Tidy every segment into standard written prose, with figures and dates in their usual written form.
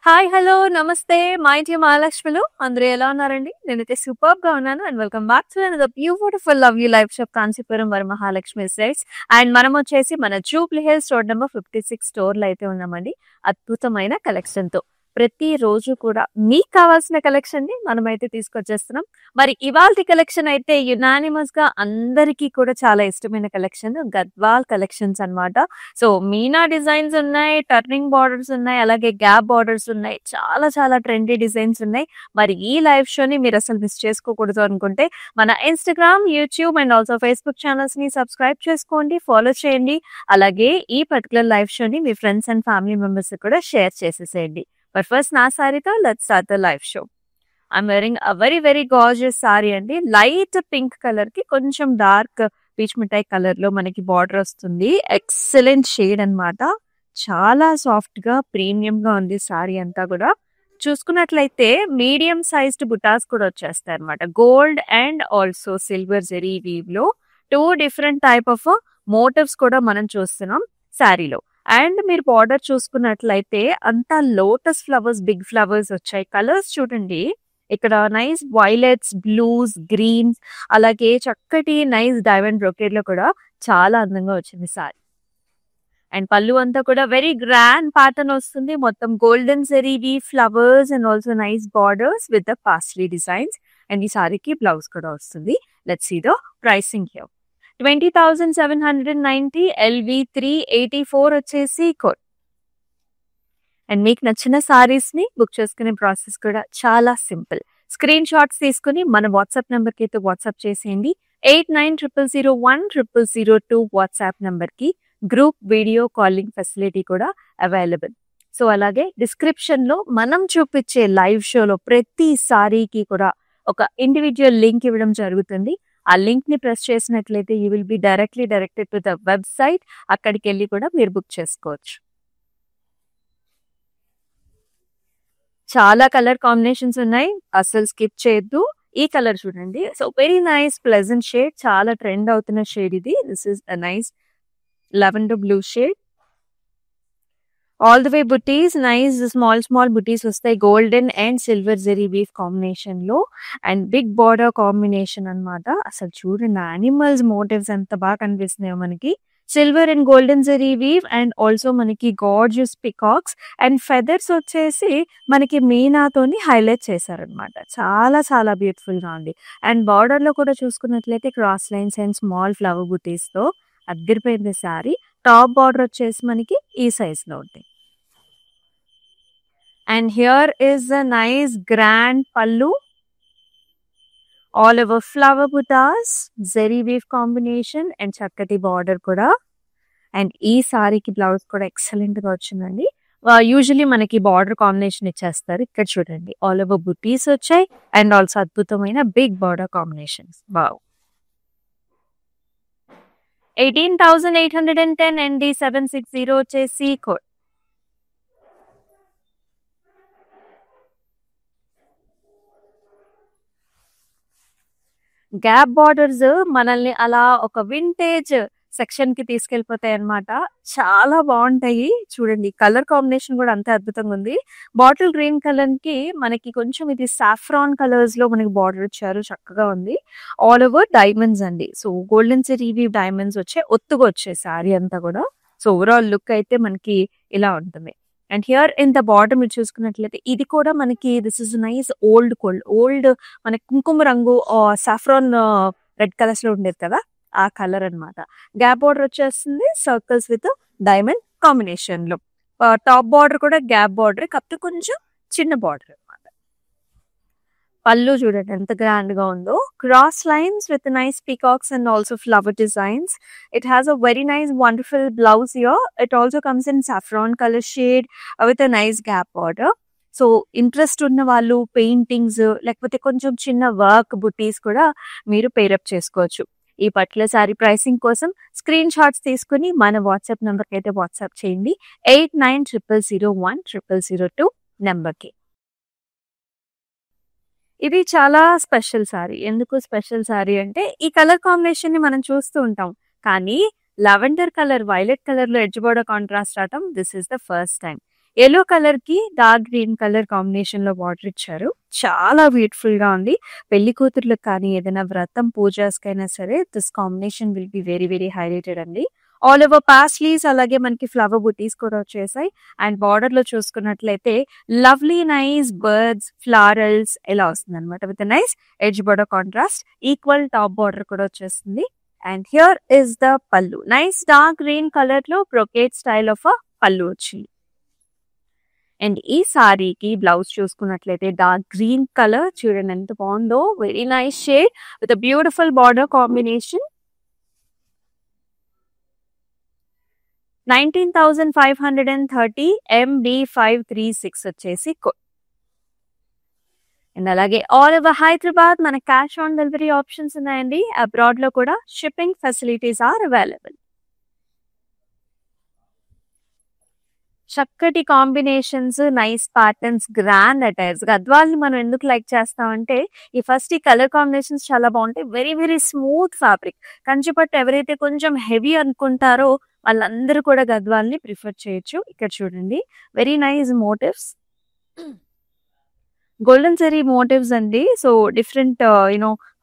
Hi! Hello! నమస్తే. My dear మహాలక్ష్మిలు. అందరూ ఎలా ఉన్నారండి? నేనైతే సూపర్బ్‌గా ఉన్నాను. And welcome back to another beautiful lovely life shop Kanchipuram Varamahalakshmi estates. And మనమొచ్చేసి మన జూబ్లీ హిల్స్ రోడ్ నంబర్ 56 స్టోర్‌లో అయితే ఉన్నామండి. అద్భుతమైన కలెక్షన్‌తో. ప్రతిరోజు కూడా మీకు కావాల్సిన కలెక్షన్‌ని మనమైతే తీసుకొచ్చేస్తున్నాం. మరి ఇవాల్టి కలెక్షన్ అయితే యునానిమస్‌గా అందరికీ కూడా చాలా ఇష్టమైన కలెక్షన్ గద్వాల్ కలెక్షన్స్ అన్నమాట. సో, మీనా డిజైన్స్ ఉన్నాయి, టర్నింగ్ బార్డర్స్ ఉన్నాయి, అలాగే గ్యాప్ బార్డర్స్ ఉన్నాయి. చాలా చాలా ట్రెండీ డిజైన్స్ ఉన్నాయి. మరి ఈ లైవ్ షోని మీరసలు మిస్ చేసుకోకూడదు అనుకుంటే మన Instagram, YouTube and also Facebook ఛానెల్స్‌ని సబ్స్క్రైబ్ చేసుకోండి, ఫాలో చేయండి. అలాగే ఈ పర్టిక్యులర్ లైవ్ షోని మీ ఫ్రెండ్స్ అండ్ ఫ్యామిలీ మెంబర్స్‌కి కూడా షేర్ చేసేసేయండి. బట్ ఫస్ట్ నా సారీతో let's start the live show. I'm wearing a very very gorgeous sari అండి. లైట్ పింక్ కలర్‌కి కొంచెం డార్క్ పీచ్ మిఠాయి కలర్‌లో మనకి బార్డర్ వస్తుంది. ఎక్సలెంట్ షేడ్ అన్నమాట. చాలా సాఫ్ట్‌గా, ప్రీమియంగా ఉంది సారీ అంతా కూడా. చూసుకున్నట్లయితే మీడియం సైజ్డ్ బుటాస్ కూడా వచ్చేస్తాయన్నమాట. Gold and also silver zari వీవ్‌లో 2 డిఫరెంట్ టైప్ ఆఫ్ మోటివ్స్ కూడా మనం చూస్తున్నాం సారీలో. అండ్ మీరు బార్డర్ చూసుకున్నట్లయితే అంతా లోటస్ ఫ్లవర్స్, బిగ్ ఫ్లవర్స్ వచ్చాయి. కలర్స్ చూడండి. ఇక్కడ నైస్ వైలెట్స్, బ్లూస్, గ్రీన్స్ అలాగే చక్కటి నైస్ డైమండ్ బ్రొకేడ్‌లో కూడా చాలా అందంగా వచ్చింది సారీ. అండ్ పల్లు అంతా కూడా వెరీ గ్రాండ్ ప్యాటర్న్ వస్తుంది. మొత్తం golden zari weave flowers and also nice borders with the paisley designs. And ఈ సారీకి బ్లౌజ్ కూడా వస్తుంది. Let's see the pricing here. 20,790 LV 384 వచ్చేసి కోడ్. అండ్ మీకు నచ్చిన సారీస్‌ని బుక్ చేసుకునే ప్రాసెస్ కూడా చాలా సింపుల్. స్క్రీన్ షాట్స్ తీసుకొని మన వాట్సాప్ నంబర్‌కి అయితే వాట్సాప్ చేసేయండి. 8900010002 వాట్సాప్ నంబర్‌కి గ్రూప్ వీడియో కాలింగ్ ఫెసిలిటీ కూడా అవైలబుల్. సో, అలాగే డిస్క్రిప్షన్‌లో మనం చూపించే లైవ్ షోలో ప్రతి సారీకి కూడా ఒక ఇండివిడ్యువల్ లింక్ ఇవ్వడం జరుగుతుంది. ఆ లింక్‌ని ప్రెస్ చేసినట్లయితే you will be directly directed to the website. అక్కడికెళ్ళి కూడా మీరు బుక్ చేసుకోవచ్చు. చాలా కలర్ కాంబినేషన్స్ ఉన్నాయి. అస్సలు స్కిప్ చేయొద్దు. ఈ కలర్ చూడండి. So, very nice pleasant shade. చాలా ట్రెండ్ అవుతున్న షేడ్ ఇది. This is a nice lavender blue shade. All the way butis nice small butis వస్తాయి. Golden and silver zari weave కాంబినేషన్‌లో అండ్ బిగ్ బార్డర్ కాంబినేషన్ అన్నమాట. అసలు చూడండి యానిమల్స్ మోటివ్స్ ఎంత బాగా కనిపిస్తున్నాయో మనకి. Silver and golden zari weave and also మనకి గార్జియస్ పికాక్స్ అండ్ ఫెదర్స్ వచ్చేసి మనకి మీనాతోని హైలైట్ చేశారనమాట. చాలా చాలా బ్యూటిఫుల్‌గా ఉంది. అండ్ బార్డర్‌లో కూడా చూసుకున్నట్లయితే cross lines and small flower బుటీస్‌తో అద్దిరిపోయింది సారీ. టాప్ బార్డర్ వచ్చేసి మనకి ఈ సైజ్‌లో ఉంది. And here is a nice grand pallu. All over flower buttas, zeri weave combination and చక్కటి బార్డర్ కూడా. అండ్ ఈ సారీకి బ్లౌజ్ కూడా ఎక్సలెంట్ గా వచ్చిందండి. యూజువల్లీ మనకి బార్డర్ కాంబినేషన్ ఇచ్చేస్తారు. ఇక్కడ చూడండి ఆల్ ఓవర్ బుటీస్ వచ్చాయి అండ్ ఆల్సో అద్భుతమైన big border combinations. Wow! 18,810 ND 760 వచ్చేసి కోడ్. గ్యాప్ బార్డర్స్ మనల్ని అలా ఒక వింటేజ్ సెక్షన్‌కి తీసుకెళ్ళిపోతాయన్నమాట. చాలా బావుంటాయి. చూడండి కలర్ కాంబినేషన్ కూడా అంతే అద్భుతంగా ఉంది. బాటిల్ గ్రీన్ కలర్‌కి మనకి కొంచెం ఇది సాఫ్రాన్ కలర్స్‌లో మనకి బార్డర్ ఇచ్చారు. చక్కగా ఉంది. ఆల్ ఓవర్ డైమండ్స్ అండి. So, golden zari weave diamonds వచ్చాయి. ఒత్తుగా వచ్చాయి సారీ అంతా కూడా. సో, ఓవరాల్ లుక్ అయితే మనకి ఇలా ఉంటుంది. And here in the border మీరు చూసుకున్నట్లయితే ఇది కూడా మనకి దిస్ ఇస్ నైస్ ఓల్డ్ మనకి కుంకుమ రంగు సాఫ్రాన్ రెడ్ కలర్స్ లో ఉండేది కదా, ఆ కలర్ అన్నమాట. గ్యాప్ బార్డర్ వచ్చేస్తుంది సర్కిల్స్ విత్ డైమండ్ కాంబినేషన్ లో. టాప్ బార్డర్ కూడా గ్యాప్ బార్డర్, కాకపోతే కొంచెం చిన్న బార్డర్ అన్నమాట. పళ్ళు చూడండి ఎంత గ్రాండ్ గా ఉందో. Cross lines with nice peacocks and also flower designs. It has a very nice wonderful blouse here. It also comes in saffron colour shade with a nice gap border. So, interest ఉన్న వాళ్ళు paintings లేకపోతే కొంచెం చిన్న work బుటీస్ కూడా మీరు pair up చేసుకోవచ్చు. ఈ particular sorry pricing కోసం స్క్రీన్ షాట్స్ తీసుకుని మన వాట్సాప్ నెంబర్కి అయితే వాట్సాప్ చేయండి. 8900010002 నెంబర్కి. ఇది చాలా స్పెషల్ సారీ. ఎందుకు స్పెషల్ సారీ అంటే ఈ కలర్ కాంబినేషన్‌ని మనం చూస్తూ ఉంటాం. కానీ లావెండర్ కలర్, వైలెట్ కలర్‌లో ఎడ్జ్ బోర్డర్ కాంట్రాస్ట్ రావటం this is the first time. Yellow colour కి డార్క్ గ్రీన్ కలర్ కాంబినేషన్ లో బార్డర్ ఇచ్చారు. చాలా బ్యూటిఫుల్ గా ఉంది. పెళ్లి కూతుర్లకు కానీ ఏదైనా వ్రతం పూజాస్ కైనా సరే this combination will be very very highlighted అండి. ఆల్ ఓవర్ పాస్లీస్ అలాగే మనకి ఫ్లవర్ బుటీస్ కూడా వచ్చేసాయి. అండ్ బార్డర్ లో చూసుకున్నట్లయితే లవ్లీ నైస్ బర్డ్స్ ఫ్లారల్స్ ఇలా వస్తుంది అనమాట. With nice edge border contrast, equal top border కూడా వచ్చేస్తుంది. అండ్ హియర్ ఇస్ ద పల్లు. నైస్ డార్క్ గ్రీన్ కలర్ లో బ్రొకేట్ స్టైల్ ఆఫ్ పల్లు వచ్చింది. అండ్ ఈ సారీకి బ్లౌజ్ చూసుకున్నట్లయితే డార్క్ గ్రీన్ కలర్ చూడండి ఎంత బాగుందో. Very nice shade with beautiful border combination. 19,530 MB536 వచ్చేసి అండ్ అలాగే ఆల్ ఓవర్ హైదరాబాద్ మన క్యాష్ ఆన్ డెలివరీ ఆప్షన్స్ ఉన్నాయండి. అబ్రాడ్ లో కూడా షిప్పింగ్ ఫెసిలిటీస్ ఆర్ అవైలబుల్. చక్కటి combinations, nice patterns, grand attires. గద్వాల్ని మనం ఎందుకు లైక్ చేస్తామంటే ఈ కలర్ కాంబినేషన్స్ చాలా బాగుంటాయి. Very very smooth fabric. కంచిపట్టు ఎవరైతే కొంచెం హెవీ అనుకుంటారో వాళ్ళందరూ కూడా గద్వాల్ని ప్రిఫర్ చేయొచ్చు. ఇక్కడ చూడండి very nice motifs, golden zari motifs అండి. సో డిఫరెంట్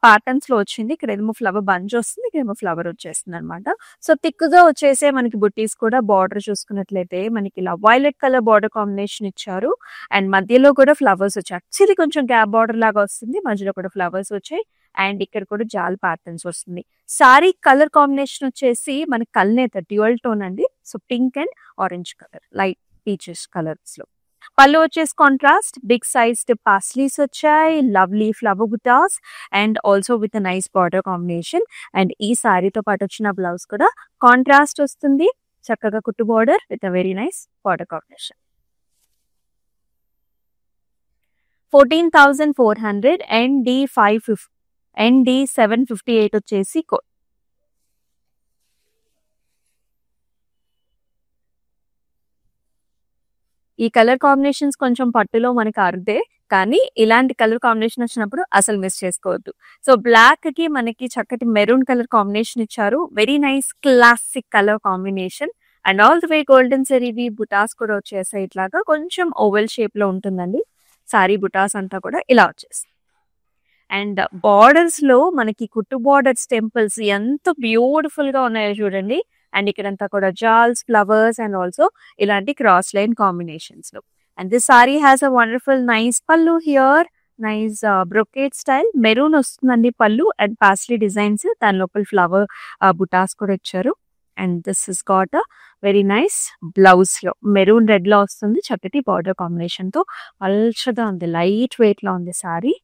ప్యాటర్న్స్ లో వచ్చింది. ఇక్కడ ఏమో ఫ్లవర్ బంచ్ వస్తుంది, ఇక్కడేమో ఫ్లవర్ వచ్చేస్తుంది అనమాట. సో థిక్ గా వచ్చేసే మనకి బుట్టీస్ కూడా బార్డర్ చూసుకున్నట్లయితే మనకి ఇలా వైలెట్ కలర్ బార్డర్ కాంబినేషన్ ఇచ్చారు. అండ్ మధ్యలో కూడా ఫ్లవర్స్ వచ్చాయి. యాక్చువల్లీ కొంచెం గ్యాప్ బార్డర్ లాగా వస్తుంది, మధ్యలో కూడా ఫ్లవర్స్ వచ్చాయి. అండ్ ఇక్కడ కూడా జాల్ ప్యాటర్న్స్ వస్తుంది. సారీ కలర్ కాంబినేషన్ వచ్చేసి మనకి కల్నేత డ్యూయల్ టోన్ అండి. So pink and orange colour, light peaches colours లో. పళ్ళు వచ్చేసి కాంట్రాస్ట్, బిగ్ సైజ్డ్ పాస్లీస్ వచ్చాయి, lovely flower butas and also with nice border combination. And ఈ సారీతో పాటు వచ్చిన బ్లౌజ్ కూడా కాంట్రాస్ట్ వస్తుంది. చక్కగా కుట్టు border with very nice border combination. 14,400 ND758 వచ్చేసి ఈ కలర్ కాంబినేషన్స్ కొంచెం పట్టులో మనకి అరుదే, కానీ ఇలాంటి కలర్ కాంబినేషన్ వచ్చినప్పుడు అసలు మిస్ చేసుకోవద్దు. సో బ్లాక్ కి మనకి చక్కటి మెరూన్ కలర్ కాంబినేషన్ ఇచ్చారు. Very nice classic colour combination. And all the way golden జరీవి బుటాస్ కూడా వచ్చేసాయి. ఇట్లాగా కొంచెం ఓవెల్ షేప్ లో ఉంటుందండి సారీ బుటాస్ అంతా కూడా ఇలా వచ్చేస్తాయి. అండ్ బార్డర్స్ లో మనకి కుట్టు బార్డర్స్ టెంపుల్స్ ఎంత బ్యూటిఫుల్ గా ఉన్నాయో చూడండి. అండ్ ఇక్కడంతా కూడా జాల్స్, ఫ్లవర్స్ అండ్ ఆల్సో ఇలాంటి క్రాస్ లైన్ కాంబినేషన్స్ లో. And this sari has a wonderful nice pallu here. Nice brocade style maroon వస్తుందండి పల్లు అండ్ పాస్లీ డిజైన్స్. దాని లోపల ఫ్లవర్ బుటాస్ కూడా ఇచ్చారు. And this is got a very nice blouse లో మెరూన్ రెడ్ లో వస్తుంది. చక్కటి బార్డర్ కాంబినేషన్ తో పల్చగా ఉంది, లైట్ వెయిట్ లో ఉంది సారీ.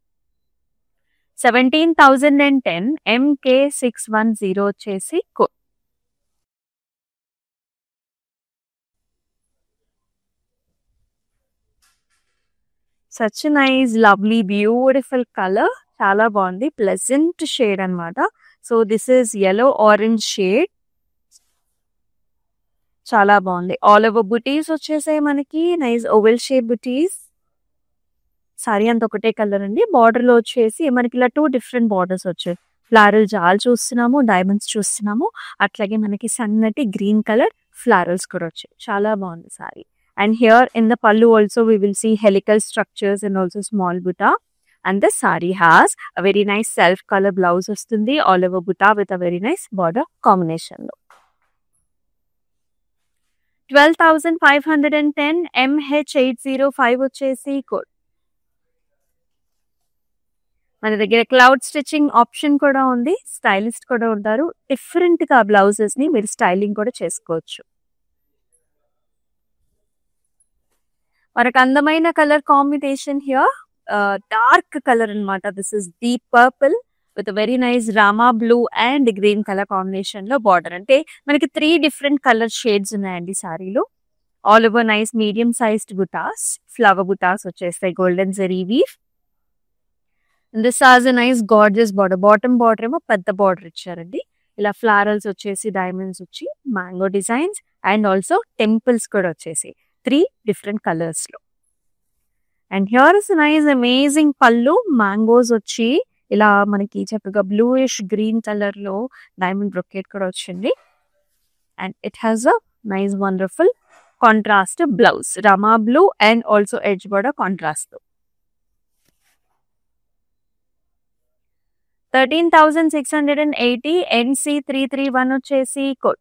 17,010 MK610 వచ్చేసి such nice lovely beautiful colour. చాలా బాగుంది, ప్లెజెంట్ షేడ్ అనమాట. So this is yellow orange shade. చాలా బాగుంది. ఆల్ ఓవర్ బుటీస్ వచ్చేసాయి మనకి, నైస్ ఓవెల్ షేప్ బుటీస్. సారీ అంత ఒకటే కలర్ అండి. బార్డర్ లో వచ్చేసి మనకి ఇలా 2 డిఫరెంట్ బార్డర్స్ వచ్చాయి. ఫ్లారల్ జాల్ చూస్తున్నాము, డైమండ్స్ చూస్తున్నాము, అట్లాగే మనకి సన్నటి గ్రీన్ కలర్ ఫ్లారల్స్ కూడా వచ్చాయి. చాలా బాగుంది sorry. And here in the pallu also we will see helical structures and also small butta. And the sari has a very nice self color blouse vastundi, all over butta with a very nice border combination. 12,510 MH805 వచ్చేసి code. మన దగ్గర cloud stitching option కూడా ఉంది. Stylist కూడా ఉంటారు. Different గా blouses ని మీరు స్టైలింగ్ కూడా చేసుకోవచ్చు. మనకు అందమైన colour combination here, dark colour అనమాట. This is deep purple with very nice Rama blue and green colour combination లో బార్డర్. అంటే మనకి 3 డిఫరెంట్ కలర్ షేడ్స్ ఉన్నాయండి సారీలో. All over nice medium sized butas, flower butas వచ్చేస్తాయి, golden zari weave. This has a nice gorgeous border. Bottom border ఏమో పెద్ద border ఇచ్చారండి. ఇలా ఫ్లారల్స్ వచ్చేసి డైమండ్స్ వచ్చి mango designs and also temples కూడా వచ్చేసి 3 డిఫరెంట్ కలర్స్ లో. And here is nice amazing పల్లు. మ్యాంగోస్ వచ్చి ఇలా మనకి చక్కగా బ్లూయిష్ గ్రీన్ కలర్ లో డైమండ్ బ్రొకేట్ కూడా వచ్చింది. And it has a nice wonderful contrast blouse Rama blue and also edge border contrast 13,680 NC331 వచ్చేసి కోడ్.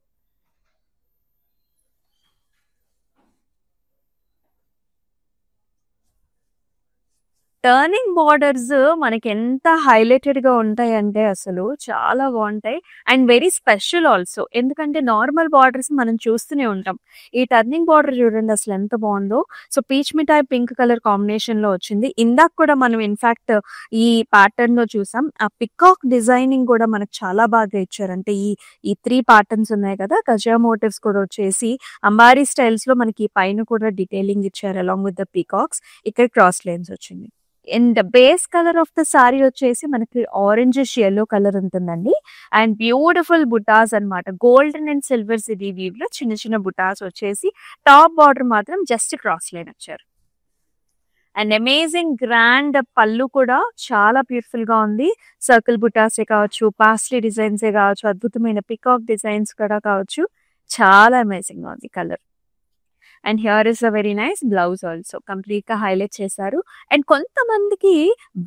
టర్నింగ్ బార్డర్స్ మనకి ఎంత హైలైటెడ్ గా ఉంటాయంటే అసలు చాలా బాగుంటాయి అండ్ వెరీ స్పెషల్ ఆల్సో. ఎందుకంటే నార్మల్ బార్డర్స్ మనం చూస్తూనే ఉంటాం. ఈ టర్నింగ్ బార్డర్ చూడండి అసలు ఎంత బాగుందో. సో పీచ్ మిఠాయి పింక్ కలర్ కాంబినేషన్ లో వచ్చింది. ఇందాక కూడా మనం ఇన్ఫాక్ట్ ఈ ప్యాటర్న్ లో చూసాం. ఆ పికాక్ డిజైనింగ్ కూడా మనకు చాలా బాగా ఇచ్చారు. అంటే ఈ 3 ప్యాటర్న్స్ ఉన్నాయి కదా, గజా మోటివ్స్ కూడా వచ్చేసి అంబారీ స్టైల్స్ లో మనకి పైన కూడా డీటెయిలింగ్ ఇచ్చారు అలాంగ్ విత్ ద పికాక్స్. ఇక్కడ క్రాస్ లైన్స్ వచ్చింది. And base colour of the sorry వచ్చేసి మనకి ఆరెంజిష్ ఎల్లో కలర్ ఉంటుందండి. అండ్ బ్యూటిఫుల్ బుటాస్ అన్నమాట. Golden and silver Siri weave లో చిన్న చిన్న బుటాస్ వచ్చేసి టాప్ బార్డర్ మాత్రం జస్ట్ క్రాస్ లైన్ వచ్చారు. అండ్ అమేజింగ్ గ్రాండ్ పళ్ళు కూడా చాలా బ్యూటిఫుల్ గా ఉంది. సర్కిల్ బుటాసే కావచ్చు, పాస్లీ డిజైన్సే కావచ్చు, అద్భుతమైన పికాక్ డిజైన్స్ కూడా కావచ్చు. చాలా అమేజింగ్ గా ఉంది colour. And here is a very nice blouse also complete గా హైలైట్ చేశారు. అండ్ కొంతమందికి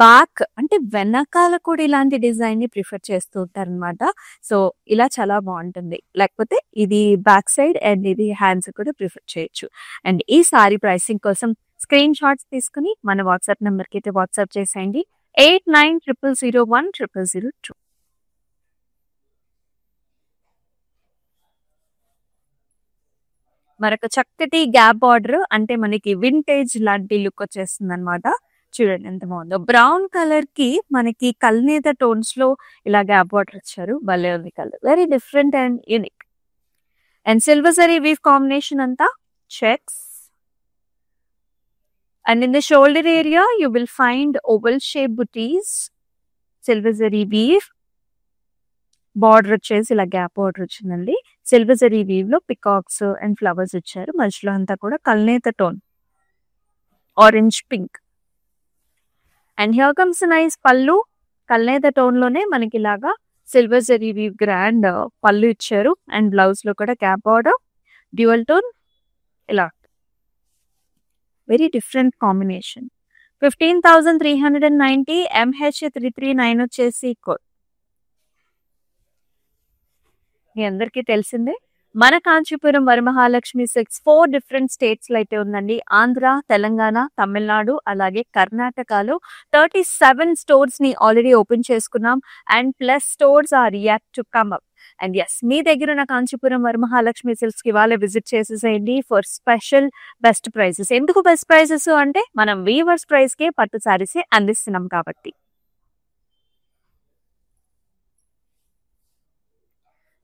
బ్యాక్ అంటే వెనకాల కూడా ఇలాంటి డిజైన్ ని ప్రిఫర్ చేస్తూ ఉంటారు అనమాట. సో ఇలా చాలా బాగుంటుంది. లేకపోతే ఇది బ్యాక్ సైడ్ అండ్ ఇది హ్యాండ్స్ కూడా ప్రిఫర్ చేయొచ్చు. అండ్ ఈ సారీ ప్రైసింగ్ కోసం స్క్రీన్ షాట్స్ తీసుకుని మన వాట్సాప్ నెంబర్ కి అయితే వాట్సాప్ చేసేయండి 8900010002. మరొక చక్కటి గ్యాప్ బార్డర్ అంటే మనకి వింటేజ్ లాంటి లుక్ వచ్చేస్తుంది అనమాట. చూడండి ఎంత బాగుందో. బ్రౌన్ కలర్ కి మనకి కల్నేత టోన్స్ లో ఇలా గ్యాప్ బార్డర్ ఇచ్చారు. భలే ఉంది colour, very different and unique. And silver zari weave combination అంతా checks. And in the shoulder area, you will find oval shape booties, silver zari weave. Border వచ్చేసి ఇలా గ్యాప్ బార్డర్ వచ్చిందండి. సిల్వర్ జరీ వీవ్ లో peacocks and flowers ఇచ్చారు. మధ్యలో అంతా కూడా కల్నేత tone orange pink. And here comes nice pallu. కల్నేత టోన్ లోనే మనకి ఇలాగా సిల్వర్ జరీ వీవ్ గ్రాండ్ పళ్ళు ఇచ్చారు. అండ్ బ్లౌజ్ లో కూడా గ్యాప్ బార్డర్ డ్యూయల్ టోన్ ఇలా వెరీ డిఫరెంట్ కాంబినేషన్. 15,390 MH339 వచ్చేసి కోడ్. మీ అందరికీ తెలిసిందే మన Kanchipuram Varamahalakshmi silks 4 different states లో అయితే ఉందండి. ఆంధ్ర, తెలంగాణ, తమిళనాడు అలాగే కర్ణాటకలో 37 స్టోర్స్ ని ఆల్రెడీ ఓపెన్ చేసుకున్నాం. And plus stores are yet to come up. And yes, మీ దగ్గర ఉన్న కాంచీపురం వరమహాలక్ష్మి సిల్క్స్ కి వాళ్ళే విజిట్ చేసేసేయండి ఫర్ స్పెషల్ బెస్ట్ ప్రైజెస్. ఎందుకు బెస్ట్ ప్రైజెస్ అంటే మనం వీవర్స్ ప్రైస్ కే పట్టు సారీస్ అందిస్తున్నాం కాబట్టి.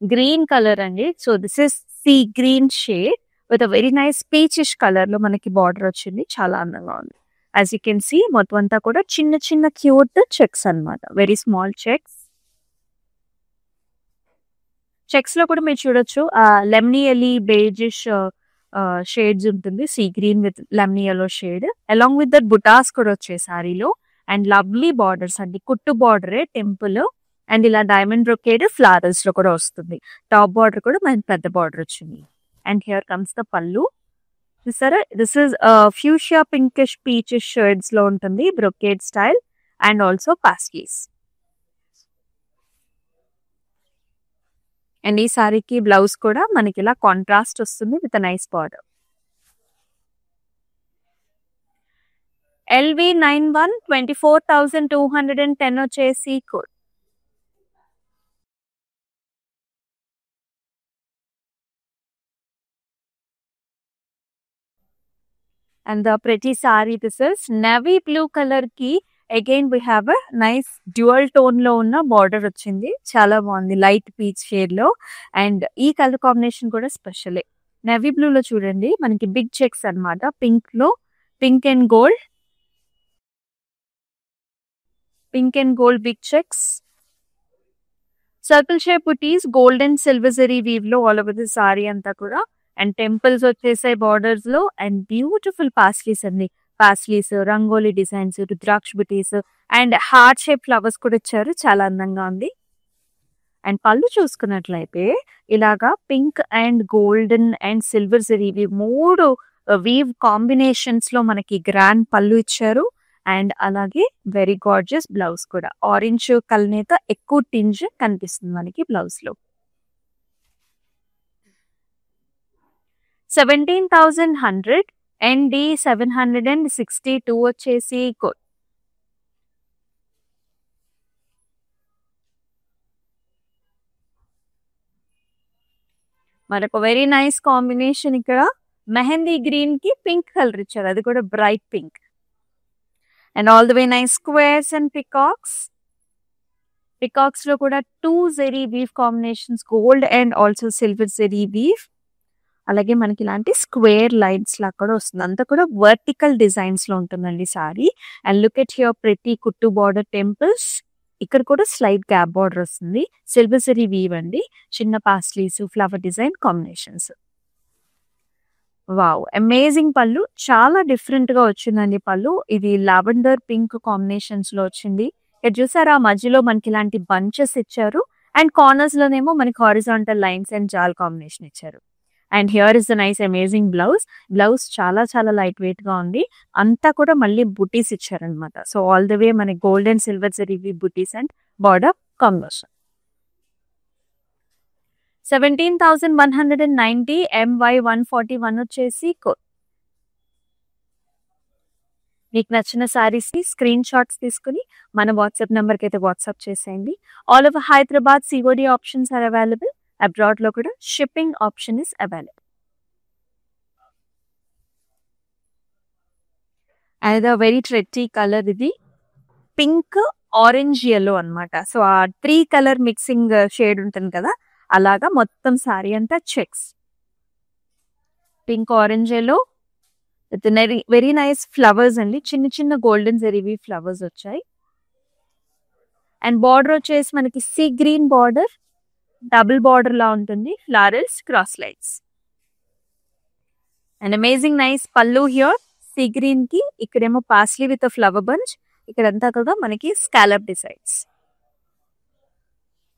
గ్రీన్ కలర్ అండి. So this is sea green shade with a very nice peachish colour లో మనకి బార్డర్ వచ్చింది. చాలా అందంగా ఉంది. యాజ్ యూ కెన్ సీ మొత్తం అంతా కూడా చిన్న చిన్న క్యూట్ చెక్స్ అన్నమాట. Very small checks. చెక్స్ లో కూడా మీరు చూడొచ్చు లెమనీ ఎల్లీ బేజిష్ షేడ్స్ ఉంటుంది. Sea green with lemony yellow shade along with that butas కూడా వచ్చాయి సారీలో. అండ్ లవ్లీ బార్డర్స్ అండి. కుట్టు బార్డరే టెంపుల్ అండ్ ఇలా డైమండ్ బ్రొకేడ్ ఫ్లవర్స్ లో కూడా వస్తుంది. టాప్ బార్డర్ కూడా మనకి పెద్ద బార్డర్ వచ్చింది. And here comes the pallu. చూసారా, this is fuchsia pinkish peachish shades లో ఉంటుంది. Brocade style and also paisleys. And ఈ సారీకి బ్లౌజ్ కూడా మనకి ఇలా కాంట్రాస్ట్ వస్తుంది విత్ నైస్ బార్డర్. LV91 24,210 వచ్చేసి code. And the pretty saree, this is navy blue color ki again we have a nice dual tone లో ఉన్న బార్డర్ వచ్చింది. చాలా బాగుంది లైట్ పీచ్ షేడ్ లో. అండ్ ఈ కలర్ కాంబినేషన్ కూడా స్పెషల్. నేవీ బ్లూ లో చూడండి మనకి బిగ్ చెక్స్ అన్నమాట. పింక్ లో pink and gold big checks. Circle shape buties gold and silver zari weave లో ఆల్ ఓవర్ ది సారీ అంతా కూడా. అండ్ టెంపుల్స్ వచ్చేసాయి బార్డర్స్ లో. అండ్ బ్యూటిఫుల్ పాస్లీస్ అండి. Paisleys, rangoli designs, rudraksha buties and heart shape flowers కూడా ఇచ్చారు. చాలా అందంగా ఉంది. అండ్ పళ్ళు చూసుకున్నట్లయితే ఇలాగా pink and golden and silver zari ఇవి 3 వీవ్ కాంబినేషన్స్ లో మనకి గ్రాండ్ పళ్ళు ఇచ్చారు. అండ్ అలాగే వెరీ గార్జియస్ బ్లౌజ్ కూడా ఆరెంజ్ కలనేత ఎక్కువ టింజ్ కనిపిస్తుంది మనకి బ్లౌజ్ లో. 17,100 అండ్ 762 వచ్చేసి మనకు వెరీ నైస్ కాంబినేషన్. ఇక్కడ మెహందీ గ్రీన్ కి పింక్ కలర్ ఇచ్చారు, అది కూడా bright pink. And all the way nice squares and peacocks. Peacocks లో కూడా 2 zari weave combinations, gold and also silver zari weave. అలాగే మనకి ఇలాంటి స్క్వేర్ లైన్స్ లా కూడా వస్తుంది, అంతా కూడా వర్టికల్ డిజైన్స్ లో ఉంటుందండి sorry. And look at here pretty కుట్టు బార్డర్ టెంపుల్స్. ఇక్కడ కూడా స్లైట్ గ్యాప్ బార్డర్ వస్తుంది, సిల్వర్ జరీ వీవ్ అండి, చిన్న paisleys, flower design combinations. Wow, amazing పళ్ళు, చాలా డిఫరెంట్ గా వచ్చిందండి పళ్ళు. ఇది లావెండర్ పింక్ కాంబినేషన్స్ లో వచ్చింది. ఇక్కడ చూసారా మధ్యలో మనకి ఇలాంటి బంచెస్ ఇచ్చారు అండ్ కార్నర్స్ లోనేమో మనకి హారిజాంటల్ లైన్స్ అండ్ జాల్ కాంబినేషన్ ఇచ్చారు. And here is the nice amazing blouse. Blouse చాలా చాలా లైట్ వెయిట్ గా ఉంది, అంతా కూడా మళ్ళీ బుటీస్ ఇచ్చారనమాట. సో ఆల్ ద వే మనకి gold and silver zari buttis and border combination. 17,190 MY 141 వచ్చేసి మీకు నచ్చిన సారీస్ ని స్క్రీన్ షాట్స్ తీసుకుని మన వాట్సాప్ నెంబర్ కి అయితే వాట్సాప్ చేసేయండి. All over Hyderabad COD options are available. Abroad లో కూడా shipping option is available. And very pretty colour, ఇది పింక్ ఆరెంజ్ ఎల్లో అన్నమాట. సో ఆ 3 కలర్ మిక్సింగ్ షేడ్ ఉంటుంది కదా, అలాగా మొత్తం సారీ అంతా checks, pink orange yellow with very nice flowers అండి, చిన్న చిన్న గోల్డెన్ జెరీవి ఫ్లవర్స్ వచ్చాయి. అండ్ బార్డర్ వచ్చేసి మనకి sea green border, double border లా ఉంటుంది, florals cross lines. And amazing nice pallu here sea green కి, ఇక్కడేమో పాస్లీ విత్ ఫ్లవర్ బంచ్, ఇక్కడంతా కూడా మనకి scallop designs.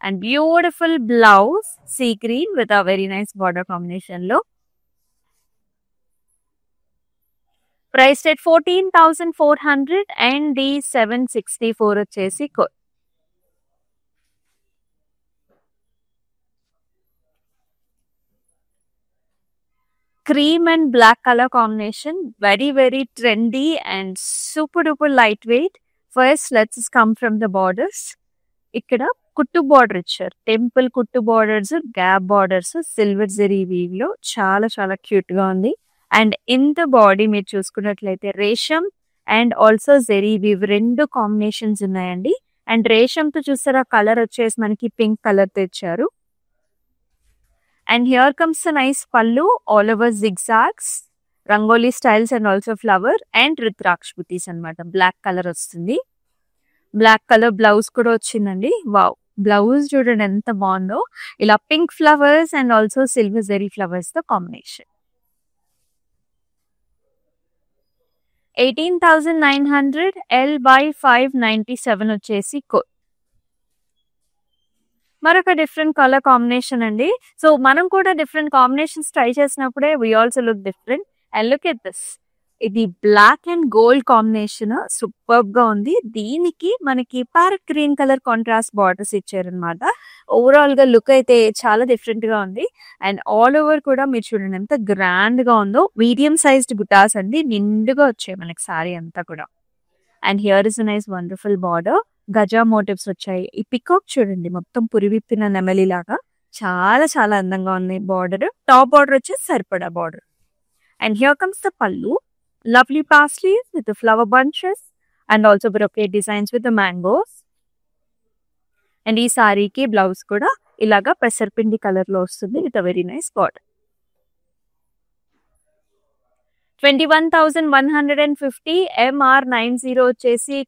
And beautiful blouse sea green with a very nice border combination లో. Price at 14,400 and 764 వచ్చేసి cream and black colour combination, very very trendy and super duper light weight. First let's come from the borders. ఇక్కడ కుట్టు border ఇచ్చారు, temple కుట్టు borders, gap borders, silver zari weave లో చాలా చాలా cute గా ఉంది. అండ్ ఇన్ ద బాడీ మీరు చూసుకున్నట్లయితే రేషమ్ and also zari weave 2 combinations ఉన్నాయండి. అండ్ రేషమ్ తో చూసారా కలర్ వచ్చేసి మనకి పింక్ కలర్ తో ఇచ్చారు. And here comes the nice pallu, all over zigzags, rangoli styles and also flower and rudraksha buties అనమాట. బ్లాక్ కలర్ వస్తుంది, బ్లాక్ కలర్ బ్లౌజ్ కూడా వచ్చిందండి. వావ్, బ్లౌజ్ చూడండి ఎంత బాగుందో, ఇలా pink flowers and also silver zari flowers తో కాంబినేషన్. 18,900 L by 597 వచ్చేసి మరొక డిఫరెంట్ కలర్ కాంబినేషన్ అండి. సో మనం కూడా డిఫరెంట్ కాంబినేషన్స్ ట్రై చేసినప్పుడే we also look different. And look at this, ఇది black and gold combination super గా ఉంది. దీనికి మనకి parrot green colour contrast borders ఇచ్చారనమాట. ఓవరాల్ గా లుక్ అయితే చాలా డిఫరెంట్ గా ఉంది. అండ్ ఆల్ ఓవర్ కూడా మీరు చూడండి ఎంత గ్రాండ్ గా ఉందో. మీడియం సైజ్డ్ బుటాస్ అండి, నిండుగా వచ్చాయి మనకి సారీ అంతా కూడా. And here is nice wonderful border, గజా మోటివ్స్ వచ్చాయి. ఈ పికాక్ చూడండి మొత్తం పురివిప్పిన నెమలి లాగా చాలా చాలా అందంగా ఉంది. బార్డర్ టాప్ బార్డర్ వచ్చేసి సరిపడా border. And here comes the పళ్ళు, lovely parsleys with the flower bunches and also brocade designs with the mangoes. And ఈ సారీకి బ్లౌజ్ కూడా ఇలాగా పెసరపిండి కలర్ లో వస్తుంది with very nice border. 21,150 MR90 వచ్చేసి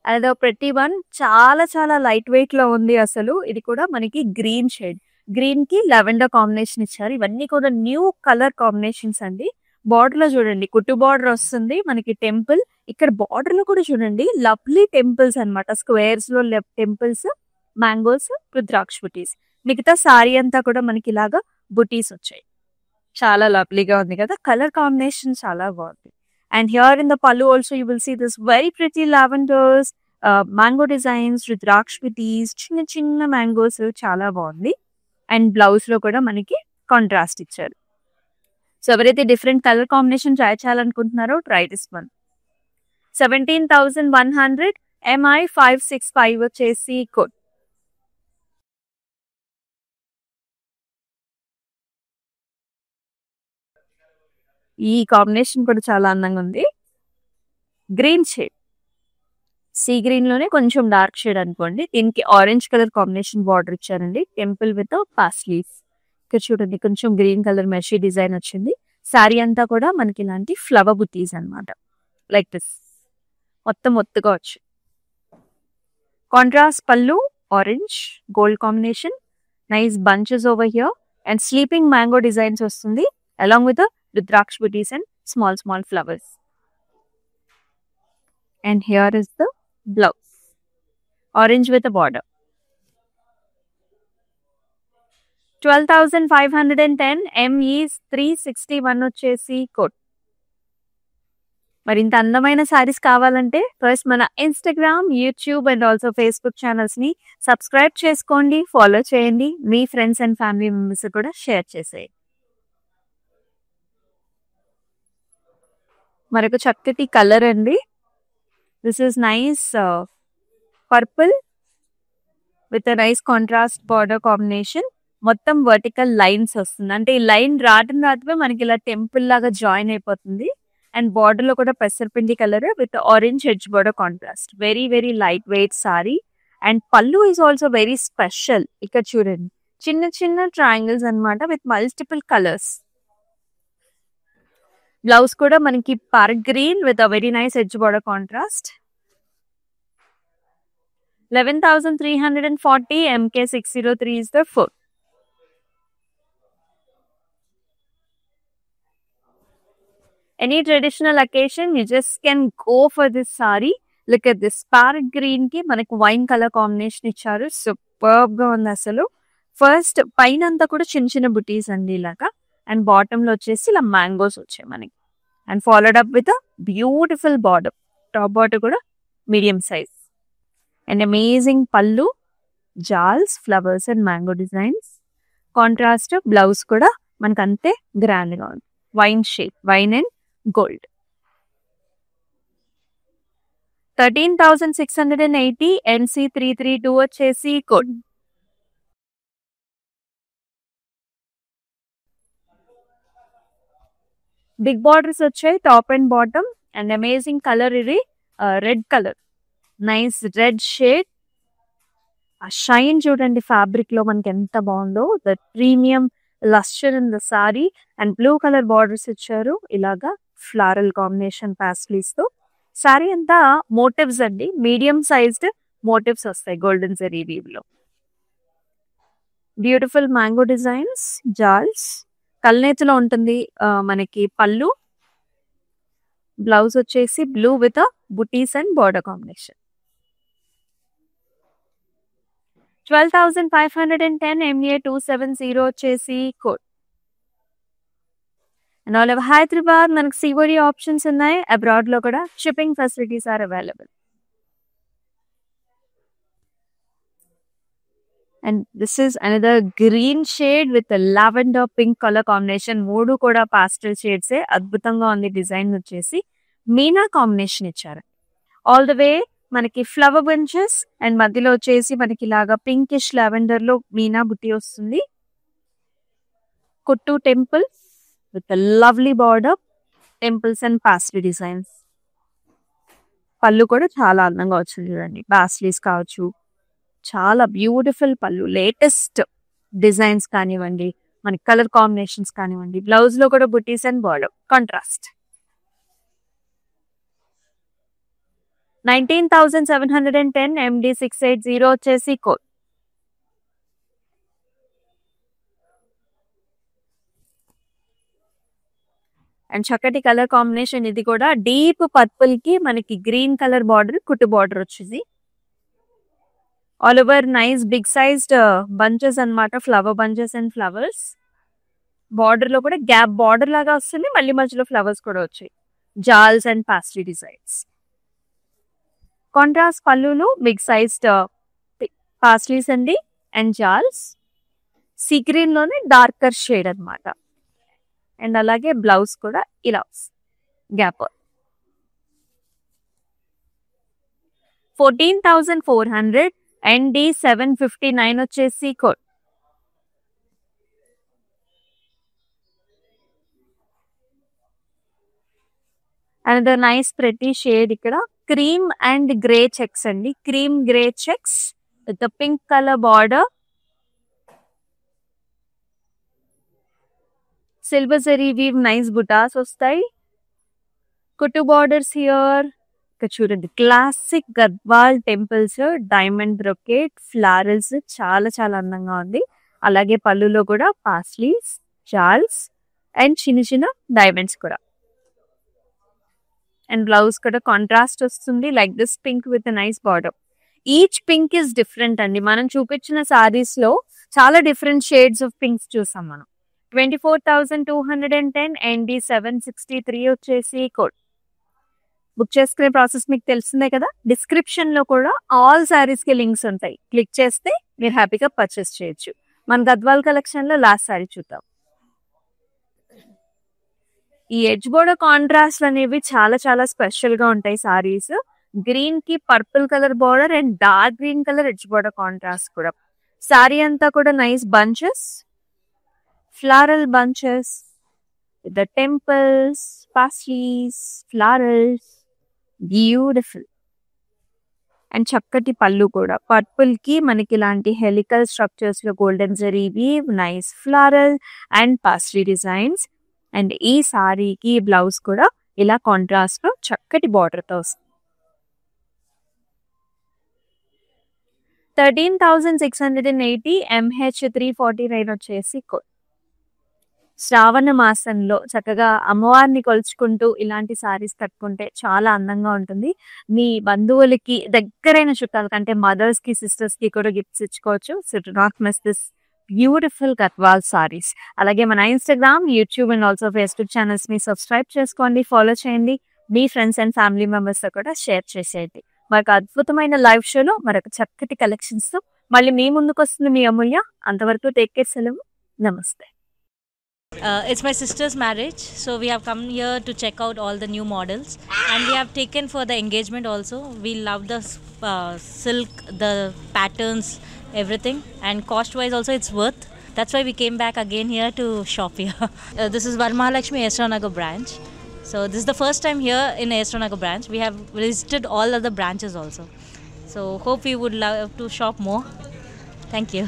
అదో ప్రతి వన్ చాలా చాలా లైట్ వెయిట్ లో ఉంది అసలు. ఇది కూడా మనకి గ్రీన్ షేడ్, గ్రీన్ కి లెవెండర్ కాంబినేషన్ ఇచ్చారు. ఇవన్నీ కూడా న్యూ కలర్ కాంబినేషన్స్ అండి. బార్డర్ లో చూడండి కుట్టు బార్డర్ వస్తుంది మనకి టెంపుల్. ఇక్కడ బార్డర్ లో కూడా చూడండి లవ్లీ టెంపుల్స్ అన్నమాట. స్క్వేర్స్ లో టెంపుల్స్, మ్యాంగోస్, రుద్రాక్ష బుటీస్. మిగతా సారీ అంతా కూడా మనకి ఇలాగా బుటీస్ వచ్చాయి. చాలా లవ్లీగా ఉంది కదా. కలర్ కాంబినేషన్ చాలా బాగుంది. And here in the pallu also you will see this very pretty lavenders, mango designs, rudraksha buties, చిన్న చిన్న మ్యాంగోస్, చాలా బాగుంది. అండ్ బ్లౌజ్ లో కూడా మనకి కాంట్రాస్ట్ ఇచ్చారు. సో ఎవరైతే డిఫరెంట్ కలర్ కాంబినేషన్ ట్రై చేయాలనుకుంటున్నారో ట్రై దిస్ వన్. 17,100 MI 565 వచ్చేసి కోడ్. ఈ కాంబినేషన్ కూడా చాలా అందంగా ఉంది. గ్రీన్ షేడ్, సీ గ్రీన్ లోనే కొంచెం డార్క్ షేడ్ అనుకోండి. దీనికి ఆరెంజ్ కలర్ కాంబినేషన్ బార్డర్ ఇచ్చారండి. Temple with paisleys. ఇక్కడ చూడండి కొంచెం గ్రీన్ కలర్ మెషీ డిజైన్ వచ్చింది. శారీ అంతా కూడా మనకి ఇలాంటి ఫ్లవర్ బుటీస్ అన్నమాట. లైక్ దిస్ మొత్తం ఒత్తుగా వచ్చి కాంట్రాస్ట్ పళ్ళు, orange gold combination, nice bunches over here and sleeping mango designs వస్తుంది along with rudraksha buties and small small flowers. And here is the blouse, orange with a border. 12,510 ME 361 వచ్చేసి code. మరి ఇంత అందమైన సారీస్ కావాలంటే ఫస్ట్ మన Instagram, YouTube and also Facebook channels ని subscribe చేసుకోండి, follow చేయండి, మీ ఫ్రెండ్స్ అండ్ ఫ్యామిలీ మెంబర్స్ కూడా షేర్ చేసేయండి. మరొక చక్కటి కలర్ అండి. This is nice purple with a nice contrast border combination. మొత్తం వర్టికల్ లైన్స్ వస్తుంది. అంటే ఈ లైన్ రావడమే మనకి ఇలా టెంపుల్ లాగా జాయిన్ అయిపోతుంది. అండ్ బార్డర్ లో కూడా పెసరపిండి colour with orange edge border contrast. Very very light weight sari. And pallu is also very special. ఇక్కడ చూడండి చిన్న చిన్న ట్రయాంగిల్స్ అన్నమాట విత్ మల్టిపుల్ కలర్స్. బ్లౌజ్ కూడా మనకి park green with a very nice edge border contrast. 11,340 MK 603 is the foot. Any traditional occasion you just can go for this saree. Look at this parrot green ki మనకి wine colour combination ఇచ్చారు. Superb గా ఉంది అసలు. First పైన అంతా కూడా చిన్న చిన్న బుటీస్ అండి ఇలాగా. అండ్ బాటమ్ లో వచ్చేసి ఇలా మ్యాంగోస్ వచ్చాయి మనకి. And followed up with beautiful border. Top border కూడా medium size. And amazing pallu, జాల్స్, flowers and mango designs. Contrast blouse కూడా మనకు అంతే గ్రాండ్ గా ఉంది. Wine shade, wine and gold. 13,680 NC 332 వచ్చేసి కోడ్. బిగ్ బార్డర్స్ వచ్చాయి top and bottom. And amazing colour ఇది red colour, nice red shade. ఆ షైన్ చూడండి ఫ్యాబ్రిక్ లో మనకి ఎంత బాగుందో. The premium lustre in the sorry. And blue colour borders ఇచ్చారు ఇలాగా ఫ్లారల్ కాంబినేషన్ పాస్లీస్ తో. సారీ అంతా మోటివ్స్ అండి, మీడియం సైజ్డ్ మోటివ్స్ వస్తాయి గోల్డెన్ జరీ వీవ్ లో. బ్యూటిఫుల్ మ్యాంగో డిజైన్స్, జాల్స్, కల్నేతిలో ఉంటుంది మనకి పళ్ళు. బ్లౌజ్ వచ్చేసి blue with butis and border combination. 12,510 MA 270 వచ్చేసి code. And all over Hyderabad మనకి సిఓడి ఆప్షన్స్ ఉన్నాయి. అబ్రాడ్ లో కూడా shipping facilities are available. And this is another green shade with lavender pink colour combination. మూడు కూడా పాస్టల్ షేడ్సే. అద్భుతంగా ఉంది డిజైన్ వచ్చేసి. మీనా కాంబినేషన్ ఇచ్చారు. ఆల్ ద వే మనకి ఫ్లవర్ బంచెస్ అండ్ మధ్యలో వచ్చేసి మనకి ఇలాగా పింకిష్ లావెండర్ లో మీనా బుట్టి వస్తుంది. కుట్టు temple with lovely border, temples and paisley designs. పళ్ళు కూడా చాలా అందంగా వచ్చింది చూడండి. పాస్లీస్ కావచ్చు, చాలా బ్యూటిఫుల్ పళ్ళు. లేటెస్ట్ డిజైన్స్ కానివ్వండి, మనకి కలర్ కాంబినేషన్స్ కానివ్వండి. బ్లౌజ్ లో కూడా బుటీస్ అండ్ బార్డర్ కాంట్రాస్ట్. 19,710 MD 680 వచ్చేసి కోడ్. అండ్ చక్కటి కలర్ కాంబినేషన్. ఇది కూడా డీప్ పర్పుల్ కి మనకి గ్రీన్ కలర్ బార్డర్, కుట్టు బార్డర్ వచ్చింది. All over nice big sized bunches అన్నమాట, flower bunches and flowers. Border లో కూడా గ్యాప్ బార్డర్ లాగా వస్తుంది, మళ్ళీ మధ్యలో ఫ్లవర్స్ కూడా వచ్చాయి. జాల్స్ అండ్ పాస్ట్రీ డిజైన్స్. కాంట్రాస్ట్ పళ్ళులు బిగ్ సైజ్డ్ పాస్ట్రీస్ అండి అండ్ జాల్స్. సీ గ్రీన్ లోనే డార్కర్ షేడ్ అన్నమాట. అండ్ అలాగే బ్లౌజ్ కూడా ఇలా గ్యాప్. 14,400 అండ్ 759 వచ్చేసి code. Another nice pretty shade ఇక్కడ క్రీమ్ అండ్ గ్రే చెక్స్ అండి. Cream grey checks with pink colour border. Silver zari weave nice బుటాస్ వస్తాయి. కుట్టు బార్డర్స్ హియర్. ఇక్కడ చూడండి classic Gadwal temples, diamond brocade, florals చాలా చాలా అందంగా ఉంది. అలాగే పళ్ళులో కూడా పాస్లీస్, జాల్స్ అండ్ చిన్న చిన్న డైమండ్స్ కూడా. అండ్ బ్లౌజ్ కూడా కాంట్రాస్ట్ వస్తుంది like this pink with nice border. Each pink is different అండి. మనం చూపించిన సారీస్ లో చాలా డిఫరెంట్ షేడ్స్ ఆఫ్ పింక్స్ చూసాం మనం. 24,210 అండ్ 763 వచ్చేసి కోడ్. బుక్ చేసుకునే ప్రాసెస్ మీకు తెలిసిందే కదా. డిస్క్రిప్షన్ లో కూడా ఆల్ సారీస్ కి లింక్స్ ఉంటాయి. క్లిక్ చేస్తే మీరు హ్యాపీగా పర్చేస్ చేయొచ్చు. మన గద్వాల్ కలెక్షన్ లో లాస్ట్ సారీ చూద్దాం. ఈ ఎడ్జ్ బోర్డర్ కాంట్రాస్ట్ అనేవి చాలా చాలా స్పెషల్ గా ఉంటాయి సారీస్. గ్రీన్ కి purple colour border and dark green colour edge border contrast కూడా. సారీ అంతా కూడా nice bunches, floral bunches with the temples, paisleys, florals, beautiful. And చక్కటి పళ్ళు కూడా పర్పుల్ కి మనకి ఇలాంటి హెలికల్ స్ట్రక్చర్స్ లో golden zari weave, nice floral and pastry designs. And ఈ సారీకి బ్లౌజ్ కూడా ఇలా కాంట్రాస్ట్ లో చక్కటి బార్డర్ తో వస్తుంది. 13,680 MH 349 వచ్చేసి కోడ్. శ్రావణ మాసంలో చక్కగా అమ్మవారిని కొలుచుకుంటూ ఇలాంటి సారీస్ కట్టుకుంటే చాలా అందంగా ఉంటుంది. మీ బంధువులకి, దగ్గరైన చుట్టాల కంటే మదర్స్ కి, సిస్టర్స్ కి కూడా గిఫ్ట్స్ ఇచ్చుకోవచ్చు. So do not miss this beautiful Gadwal saris. అలాగే మన Instagram, YouTube and also Facebook channels ని సబ్స్క్రైబ్ చేసుకోండి, ఫాలో చేయండి. మీ ఫ్రెండ్స్ అండ్ ఫ్యామిలీ మెంబర్స్ తో కూడా షేర్ చేసేయండి. మరొక అద్భుతమైన లైవ్ షోలో మరొక చక్కటి కలెక్షన్స్ తో మళ్ళీ మీ ముందుకు వస్తుంది మీ అమూల్య. అంతవరకు టేక్ కేర్, సెలవు, నమస్తే. It's my sister's marriage, so we have come here to check out all the new models, and we have taken for the engagement also. We love the silk, the patterns, everything, and cost wise also it's worth. That's why we came back again here to shop here. This is Varamahalakshmi Esranagar branch. So this is the first time here in Esranagar branch. We have visited all other branches also. So hope we would love to shop more. Thank you.